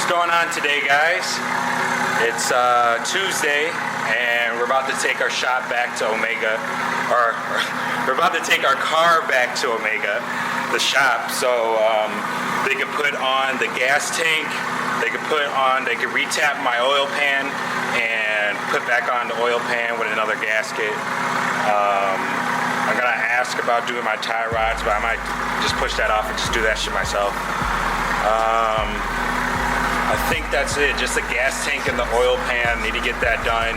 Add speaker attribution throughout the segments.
Speaker 1: What's going on today, guys? It's Tuesday, and we're about to take our shop back to Omega, or we're about to take our car back to Omega, the shop, so they can put on the gas tank, they can retap my oil pan and put back on the oil pan with another gasket. I'm gonna ask about doing my tie rods, but I might just push that off and just do that shit myself. I think that's it, just the gas tank and the oil pan, need to get that done.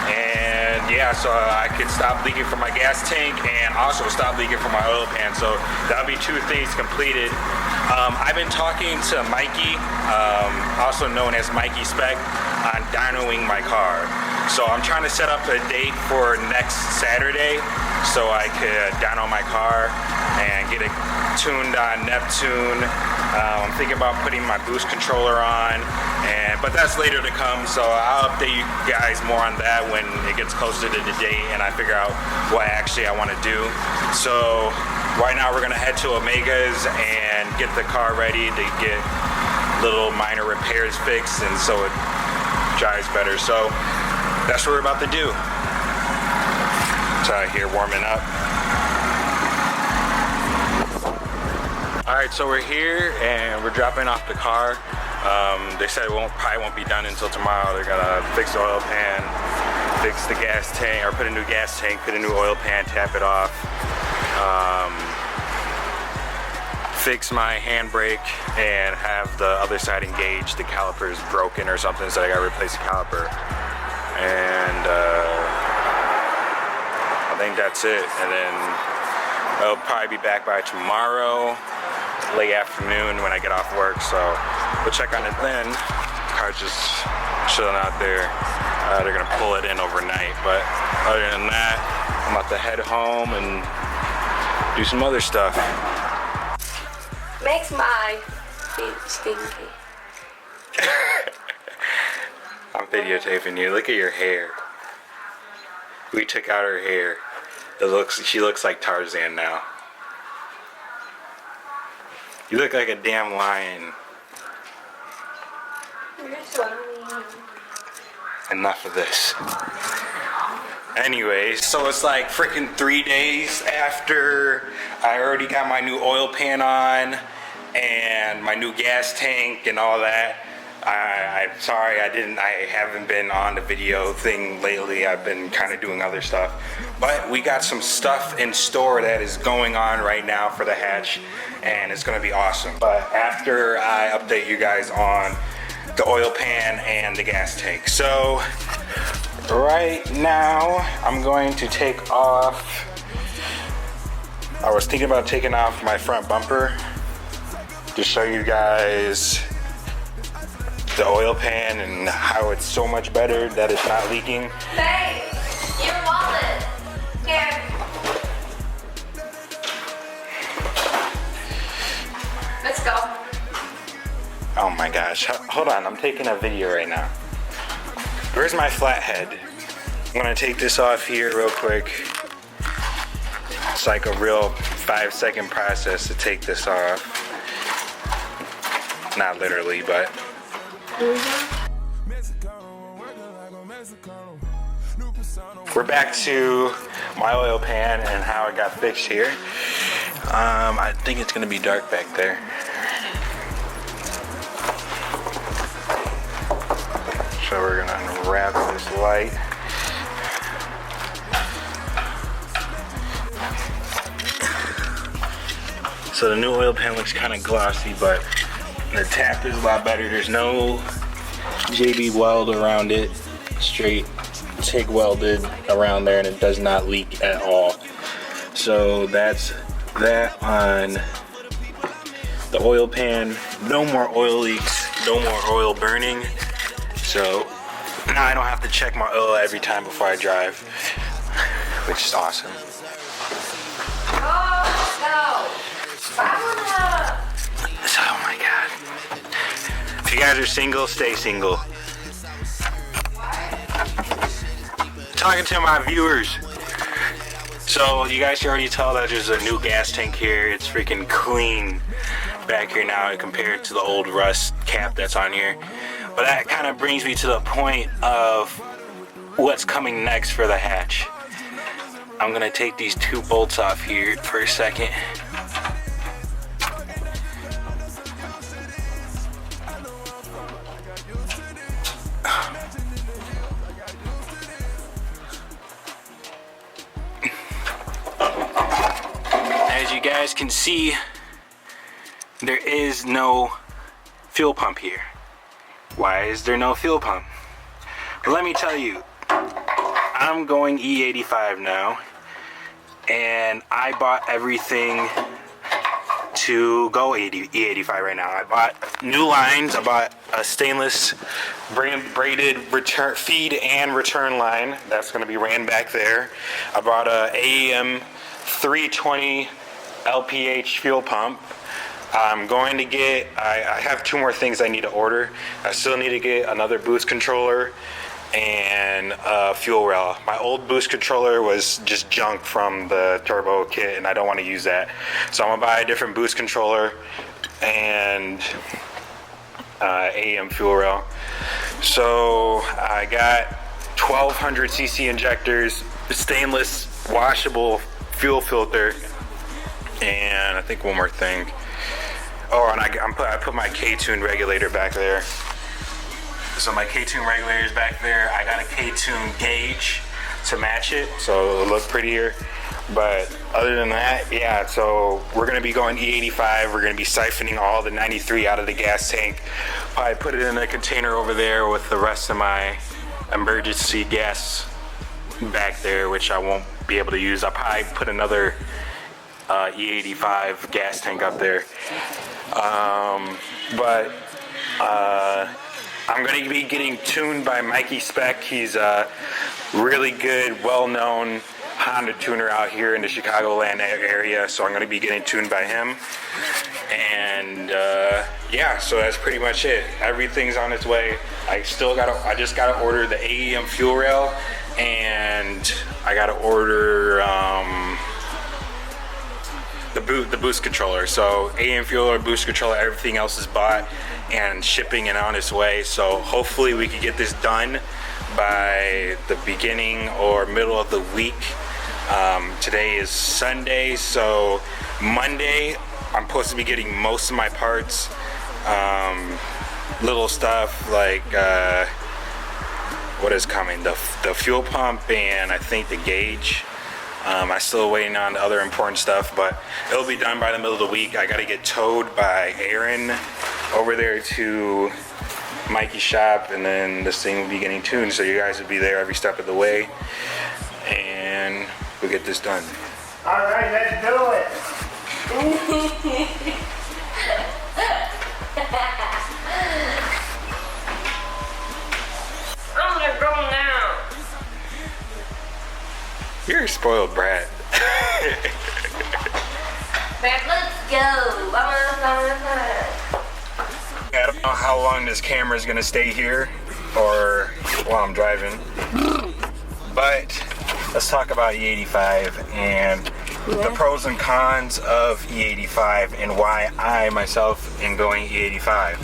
Speaker 1: And yeah, so I could stop leaking from my gas tank and also stop leaking from my oil pan. So that'll be two things completed. I've been talking to Mikey, also known as Mikey Spec, on dynoing my car. So I'm trying to set up a date for next Saturday so I could dyno my car and get it tuned on Neptune. I'm thinking about putting my boost controller on, but that's later to come, so I'll update you guys more on that when it gets closer to the date and I figure out what actually I want to do. So right now we're going to head to Omega's and get the car ready to get little minor repairs fixed, and so it drives better. So that's what we're about to do. So out here warming up. Alright, so we're here and we're dropping off the car. They said it probably won't be done until tomorrow. They're gonna fix the oil pan, fix the gas tank, or put a new gas tank, put a new oil pan, tap it off, fix my handbrake, and have the other side engaged. The caliper is broken or something, so I gotta replace the caliper. And I think that's it. And then I'll probably be back by tomorrow, late afternoon when I get off work, so we'll check on it then. Car's just chilling out there. They're gonna pull it in overnight, but other than that, I'm about to head home and do some other stuff.
Speaker 2: Makes my feet stinky.
Speaker 1: I'm videotaping you. Look at your hair. We took out her hair. She looks like Tarzan now. You look like a damn lion.
Speaker 2: You're so mean.
Speaker 1: Enough of this. Anyway, so it's like freaking 3 days after I already got my new oil pan on and my new gas tank and all that. I'm sorry I haven't been on the video thing lately. I've been kind of doing other stuff, but we got some stuff in store that is going on right now for the hatch, and it's gonna be awesome. But after I update you guys on the oil pan and the gas tank. So right now I'm going to take off, I was thinking about taking off my front bumper to show you guys the oil pan and how it's so much better that it's not leaking.
Speaker 2: Hey, your wallet. Here. Let's go.
Speaker 1: Oh my gosh, hold on, I'm taking a video right now. Where's my flathead? I'm gonna take this off here real quick. It's like a real 5-second process to take this off. Not literally, but we're back to my oil pan and how it got fixed here. I think it's gonna be dark back there. So we're gonna unwrap this light. So the new oil pan looks kind of glossy, but the tap is a lot better. There's no JB weld around it, straight TIG welded around there, and it does not leak at all. So that's that on the oil pan. No more oil leaks, no more oil burning. So now I don't have to check my oil every time before I drive, which is awesome.
Speaker 2: Oh, no.
Speaker 1: Oh my God. If you guys are single, stay single. Talking to my viewers. So you guys can already tell that there's a new gas tank here. It's freaking clean back here now compared to the old rust cap that's on here. But that kind of brings me to the point of what's coming next for the hatch. I'm gonna take these two bolts off here for a second. As you guys can see, there is no fuel pump here. Why is there no fuel pump? Well, let me tell you, I'm going E85 now, and I bought everything to go E85 right now. I bought new lines. I bought a stainless braided return feed and return line that's going to be ran back there. I bought a AEM 320 LPH fuel pump. I'm going to get, I have two more things I need to order. I still need to get another boost controller and a fuel rail. My old boost controller was just junk from the turbo kit, and I don't want to use that. So I'm gonna buy a different boost controller and AM fuel rail. So I got 1200 cc injectors, stainless washable fuel filter, and I think one more thing. Oh, and I put my K-tune regulator back there. So my K-tune regulator is back there. I got a K-tune gauge to match it, so it'll look prettier. But other than that, yeah, so we're gonna be going E85. We're gonna be siphoning all the 93 out of the gas tank. Probably put it in a container over there with the rest of my emergency gas back there, which I won't be able to use. I'll probably put another E85 gas tank up there. I'm going to be getting tuned by Mikey Speck. He's a really good, well-known Honda tuner out here in the Chicagoland area, so I'm going to be getting tuned by him. And yeah, so that's pretty much it. Everything's on its way. I just got to order the AEM fuel rail, and I got to order the boost controller. So AM fuel or boost controller, everything else is bought and shipping and on its way. So hopefully we can get this done by the beginning or middle of the week. Today is Sunday, so Monday I'm supposed to be getting most of my parts. Little stuff like what is coming, the fuel pump and I think the gauge. I'm still waiting on the other important stuff, but it'll be done by the middle of the week. I gotta get towed by Aaron over there to Mikey's shop, and then this thing will be getting tuned, so you guys will be there every step of the way, and we'll get this done.
Speaker 3: All right, let's do it.
Speaker 2: I'm gonna go now.
Speaker 1: You're a spoiled brat.
Speaker 2: Back, let's go.
Speaker 1: I don't know how long this camera is gonna stay here or while I'm driving, but let's talk about E85 and the pros and cons of E85 and why I myself am going E85.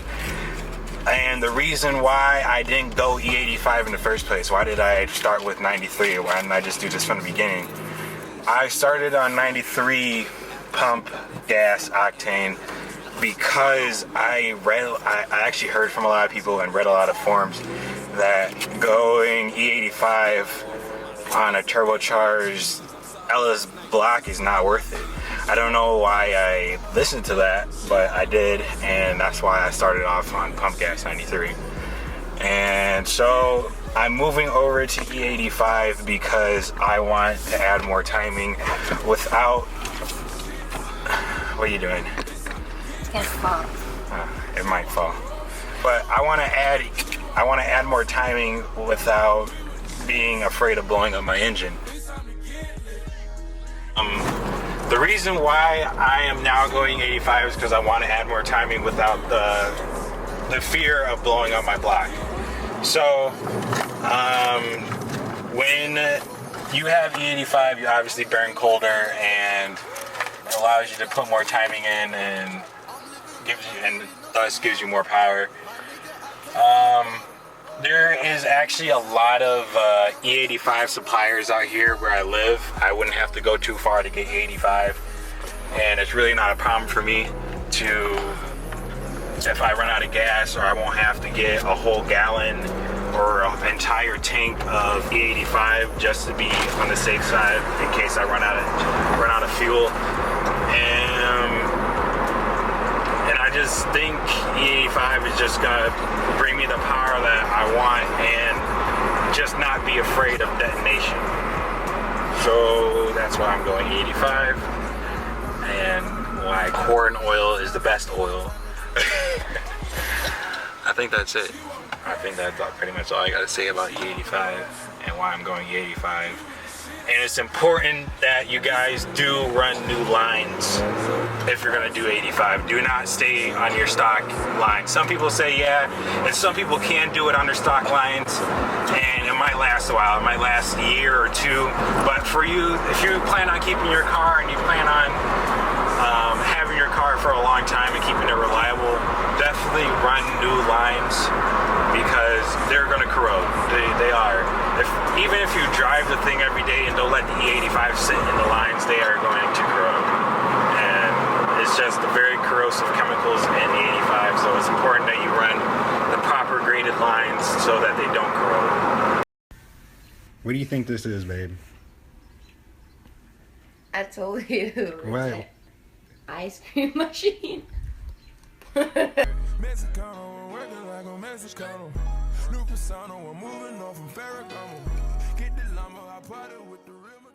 Speaker 1: And the reason why I didn't go E85 in the first place. Why did I start with 93? Why didn't I just do this from the beginning? I started on 93 pump gas octane because I actually heard from a lot of people and read a lot of forums that going E85 on a turbocharged LS block is not worth it. I don't know why I listened to that, but I did, and that's why I started off on pump gas 93. And so I'm moving over to E85 because I want to add more timing without... What are you doing?
Speaker 2: It's gonna fall.
Speaker 1: It might fall. But I want to add more timing without being afraid of blowing up my engine. The reason why I am now going 85 is because I want to add more timing without the fear of blowing up my block. So when you have E85, you obviously burn colder, and it allows you to put more timing in and thus gives you more power. There is actually a lot of E85 suppliers out here where I live. I wouldn't have to go too far to get E85, and it's really not a problem for me to, if I run out of gas, or I won't have to get a whole gallon or an entire tank of E85 just to be on the safe side in case I run out of fuel. And I just think E85 is just gonna bring me the power that I want and just not be afraid of detonation. So that's why I'm going E85, and why corn oil is the best oil. I think that's it. I think that's pretty much all I gotta say about E85 and why I'm going E85. And it's important that you guys do run new lines if you're gonna do 85. Do not stay on your stock line. Some people say yeah, and some people can do it on their stock lines, and it might last a while. It might last a year or two. But for you, if you plan on keeping your car and you plan on having your car for a long time and keeping it reliable, definitely run new lines, because they're going to corrode. They are. Even if you drive the thing every day and don't let the E85 sit in the lines, they are going to corrode. And it's just the very corrosive chemicals in the E85, so it's important that you run the proper graded lines so that they don't corrode.
Speaker 4: What do you think this is, babe?
Speaker 2: I told you.
Speaker 4: What?
Speaker 2: Ice cream machine.
Speaker 5: Mexicano, working like a Mexicano. New persona, I'm moving off from Ferragamo. Get the llama, I party with the real.